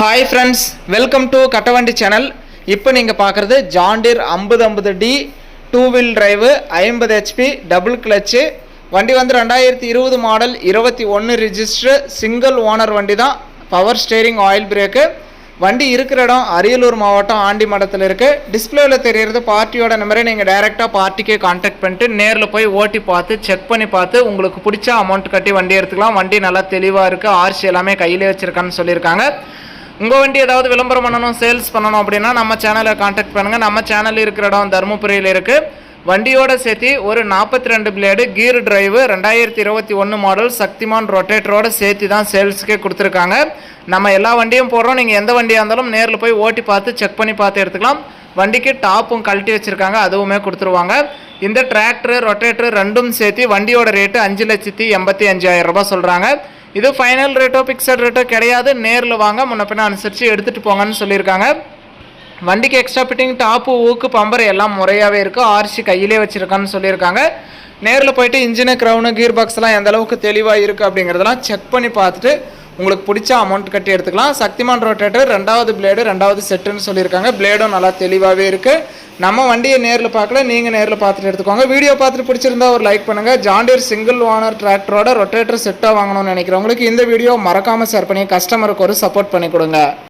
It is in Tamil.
Hi friends, welcome to Kattavandi channel. இப்போ நீங்கள் பார்க்குறது John Deere 5050D two wheel drive 50 HP double clutch வண்டி வந்து 2020 மாடல் 21 ரிஜிஸ்டர் சிங்கிள் ஓனர் வண்டி தான். Power steering oil brake. வண்டி இருக்கிற இடம் அரியலூர் மாவட்டம் ஆண்டிமடத்தில் இருக்குது. டிஸ்பிளேவில் தெரிகிறது பார்ட்டியோட நம்பரை. நீங்கள் டைரெக்டாக பார்ட்டிக்கே கான்டாக்ட் பண்ணிட்டு நேரில் போய் ஓட்டி பார்த்து செக் பண்ணி பார்த்து உங்களுக்கு பிடிச்ச அமௌண்ட் கட்டி வண்டி எடுத்துக்கலாம். வண்டி நல்லா தெளிவாக இருக்குது. ஆர்சி எல்லாமே கையிலே வச்சுருக்கான்னு சொல்லியிருக்காங்க. உங்கள் வண்டி ஏதாவது விளம்பரம் பண்ணணும், சேல்ஸ் பண்ணணும் அப்படின்னா நம்ம சேனலை கான்டாக்ட் பண்ணுங்கள். நம்ம சேனல் இருக்கிற இடம் தருமபுரியில் இருக்குது. வண்டியோட சேர்த்து ஒரு 42 பிளேடு கீர் டிரைவு 2021 மாடல் சக்திமான் ரொட்டேட்டரோட சேர்த்து தான் சேல்ஸுக்கே கொடுத்துருக்காங்க. நம்ம எல்லா வண்டியும் போடுறோம். நீங்கள் எந்த வண்டியாக இருந்தாலும் நேரில் போய் ஓட்டி பார்த்து செக் பண்ணி பார்த்து எடுத்துக்கலாம். வண்டிக்கு டாப்பும் கழட்டி வச்சுருக்காங்க, அதுவுமே கொடுத்துருவாங்க. இந்த டிராக்டரு ரொட்டேட்டரு ரெண்டும் சேர்த்து வண்டியோட ரேட்டு 5,85,000 ரூபாய் சொல்கிறாங்க. இது ஃபைனல் ரேட்டோ பிக்சட் ரேட்டோ கிடையாது. நேரில் வாங்க, முன்ன பின்ன அனுசரித்து எடுத்துகிட்டு போங்கன்னு சொல்லியிருக்காங்க. வண்டிக்கு எக்ஸ்ட்ரா ஃபிட்டிங் டாப்பு ஊக்கு பம்பர் எல்லாம் முறையாகவே இருக்குது. ஆர்சி கையிலே வச்சுருக்கான்னு சொல்லியிருக்காங்க. நேரில் போயிட்டு இன்ஜினு க்ரௌனு கீர் பாக்ஸ்லாம் எந்த அளவுக்கு தெளிவாக இருக்குது அப்படிங்கிறதெல்லாம் செக் பண்ணி பார்த்துட்டு உங்களுக்கு பிடிச்ச அமௌண்ட் கட்டி எடுத்துக்கலாம். சக்திமான் ரொட்டேட்டர் 2வது பிளேடு 2வது செட்டுன்னு சொல்லியிருக்காங்க. பிளேடும் நல்லா தெளிவாகவே இருக்குது. நம்ம வண்டியை நேரில் பார்க்கல, நீங்கள் நேரில் பார்த்துட்டு எடுத்துக்கோங்க. வீடியோ பார்த்துட்டு பிடிச்சிருந்தா ஒரு லைக் பண்ணுங்கள். ஜாண்டியர் சிங்கிள் ஓனர் டிராக்டரோட ரொட்டேட்டர் செட்டாக வாங்கணும்னு நினைக்கிறவங்களுக்கு இந்த வீடியோ மறக்காமல் ஷேர் பண்ணி கஸ்டமருக்கு ஒரு சப்போர்ட் பண்ணி கொடுங்க.